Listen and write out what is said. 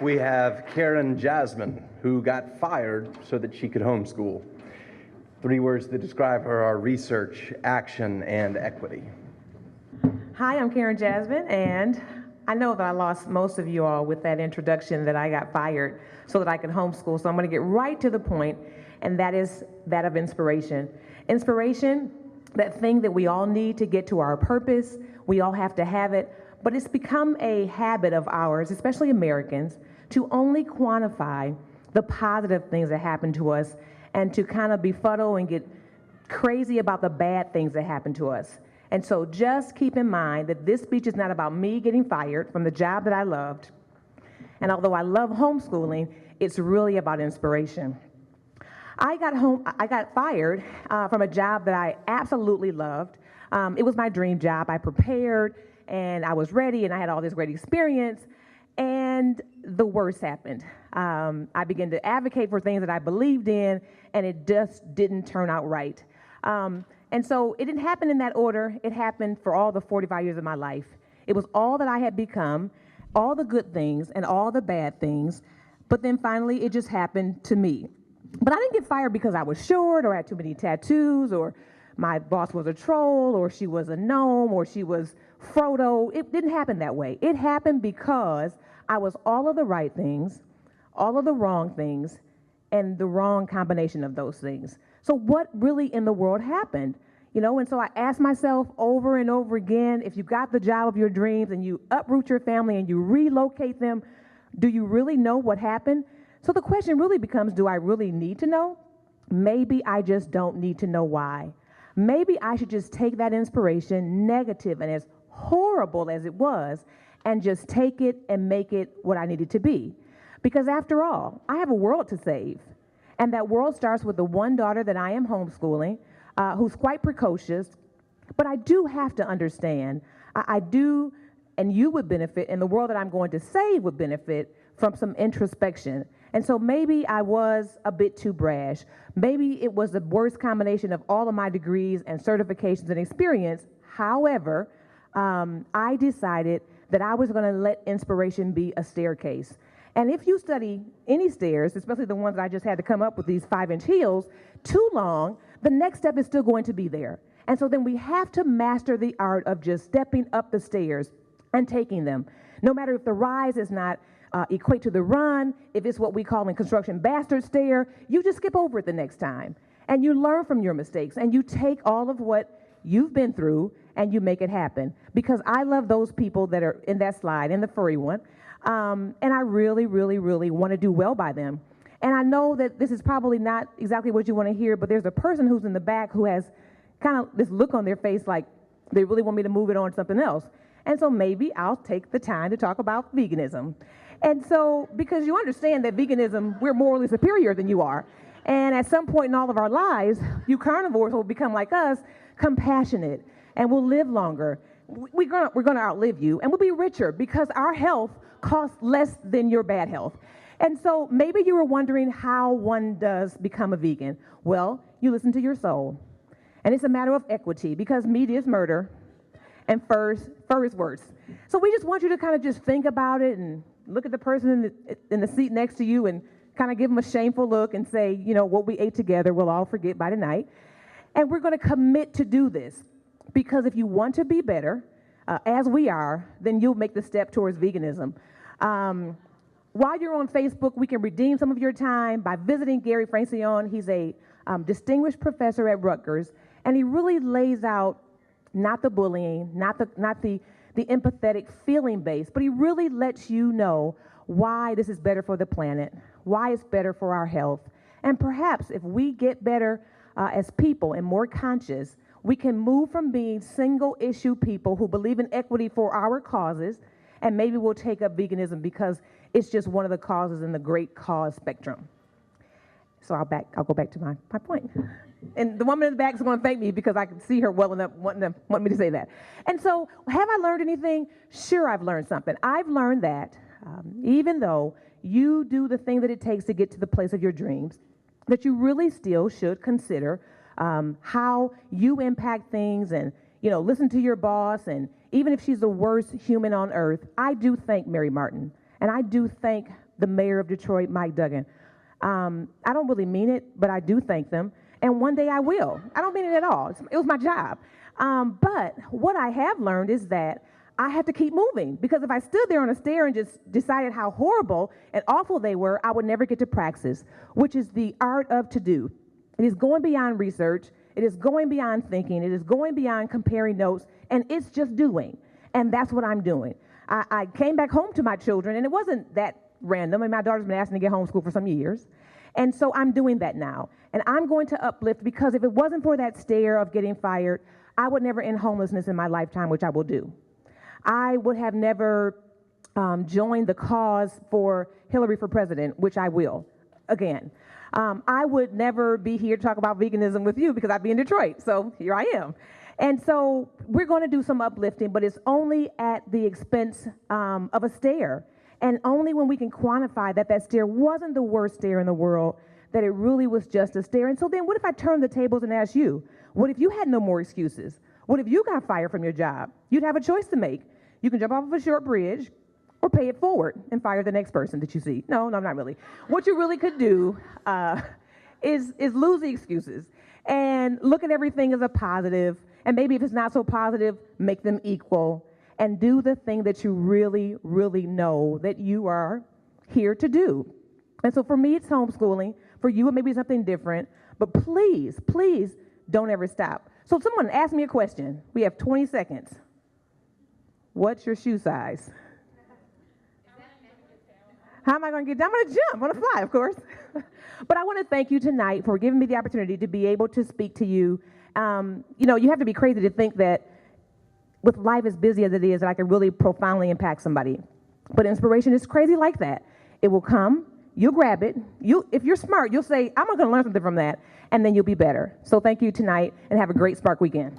We have Karen Jasmine, who got fired so that she could homeschool. 3 words that describe her are research, action, and equity. Hi, I'm Karen Jasmine, and I know that I lost most of you all with that introduction that I got fired so that I could homeschool. So I'm going to get right to the point, and that is that of inspiration. Inspiration, that thing that we all need to get to our purpose. We all have to have it, but it's become a habit of ours, especially Americans, to only quantify the positive things that happen to us and to kind of befuddle and get crazy about the bad things that happen to us. And so just keep in mind that this speech is not about me getting fired from the job that I loved. And although I love homeschooling, it's really about inspiration. I got fired from a job that I absolutely loved. It was my dream job. I prepared and I was ready and I had all this great experience. And the worst happened. I began to advocate for things that I believed in, and it just didn't turn out right. And so it didn't happen in that order. It happened for all the 45 years of my life. It was all that I had become, all the good things and all the bad things. But then finally, it just happened to me. But I didn't get fired because I was short or had too many tattoos or my boss was a troll or she was a gnome or she was Frodo. It didn't happen that way. It happened because I was all of the right things, all of the wrong things, and the wrong combination of those things. So what really in the world happened? And so I asked myself over and over again, if you got the job of your dreams and you uproot your family and you relocate them, do you really know what happened? So the question really becomes, do I really need to know? Maybe I just don't need to know why. Maybe I should just take that inspiration, negative and as horrible as it was, and just take it and make it what I need it to be. Because after all, I have a world to save. And that world starts with the one daughter that I am homeschooling, who's quite precocious. But I do have to understand, I do, and you would benefit, and the world that I'm going to save would benefit from some introspection. And so maybe I was a bit too brash. Maybe it was the worst combination of all of my degrees and certifications and experience. However, I decided that I was going to let inspiration be a staircase. And if you study any stairs, especially the ones that I just had to come up with these 5-inch heels, too long, the next step is still going to be there. And so then we have to master the art of just stepping up the stairs and taking them. No matter if the rise is not equate to the run, if it's what we call in construction bastard stair, you just skip over it the next time. And you learn from your mistakes and you take all of what you've been through and you make it happen. Because I love those people that are in that slide, in the furry one, and I really, really, really want to do well by them. And I know that this is probably not exactly what you want to hear, but there's a person who's in the back who has kind of this look on their face like they really want me to move it on to something else. And so maybe I'll take the time to talk about veganism. And so, because you understand that veganism, we're morally superior than you are. And at some point in all of our lives, you carnivores will become like us, compassionate, and we'll live longer. We're gonna outlive you, and we'll be richer because our health costs less than your bad health. And so maybe you were wondering how one does become a vegan. Well, you listen to your soul. And it's a matter of equity because meat is murder and fur is worse. So we just want you to kind of just think about it and look at the person in the seat next to you and kind of give them a shameful look and say, what we ate together, we'll all forget by tonight. And we're going to commit to do this because if you want to be better, as we are, then you'll make the step towards veganism. While you're on Facebook, we can redeem some of your time by visiting Gary Francione. He's a distinguished professor at Rutgers, and he really lays out not the bullying, not the empathetic feeling base, but he really lets you know why this is better for the planet, why it's better for our health. And perhaps if we get better as people and more conscious, we can move from being single issue people who believe in equity for our causes, and maybe we'll take up veganism because it's just one of the causes in the great cause spectrum. So I'll go back to my point. And the woman in the back is going to thank me because I can see her welling up wanting me to say that. And so have I learned anything? Sure, I've learned something. I've learned that even though you do the thing that it takes to get to the place of your dreams, that you really still should consider how you impact things and, listen to your boss. And even if she's the worst human on earth, I do thank Mary Martin. And I do thank the mayor of Detroit, Mike Duggan. I don't really mean it, but I do thank them. And one day I will. I don't mean it at all. It was my job. But what I have learned is that I had to keep moving, because if I stood there on a stair and just decided how horrible and awful they were, I would never get to praxis, which is the art of to do. It is going beyond research. It is going beyond thinking. It is going beyond comparing notes, and it's just doing. And that's what I'm doing. I came back home to my children, and it wasn't that random. And my daughter's been asking to get homeschooled for some years. And so I'm doing that now. And I'm going to uplift, because if it wasn't for that stare of getting fired, I would never end homelessness in my lifetime, which I will do. I would have never joined the cause for Hillary for president, which I will, again. I would never be here to talk about veganism with you, because I'd be in Detroit. So here I am. And so we're going to do some uplifting, but it's only at the expense of a stare. And only when we can quantify that that stare wasn't the worst stare in the world, that it really was just a stare. And so then what if I turn the tables and ask you, what if you had no more excuses? What if you got fired from your job? You'd have a choice to make. You can jump off of a short bridge or pay it forward and fire the next person that you see. No, not really. What you really could do is lose the excuses and look at everything as a positive. And maybe if it's not so positive, make them equal, and do the thing that you really, really know that you are here to do. And so for me, it's homeschooling. For you, it may be something different. But please, please don't ever stop. So if someone asks me a question, we have 20 seconds. What's your shoe size? How am I going to get down? I'm going to jump. I'm going to fly, of course. But I want to thank you tonight for giving me the opportunity to be able to speak to you. You know, you have to be crazy to think that with life as busy as it is, that I can really profoundly impact somebody. But inspiration is crazy like that. It will come. You'll grab it. If you're smart, you'll say, I'm going to learn something from that, and then you'll be better. So thank you tonight, and have a great Spark weekend.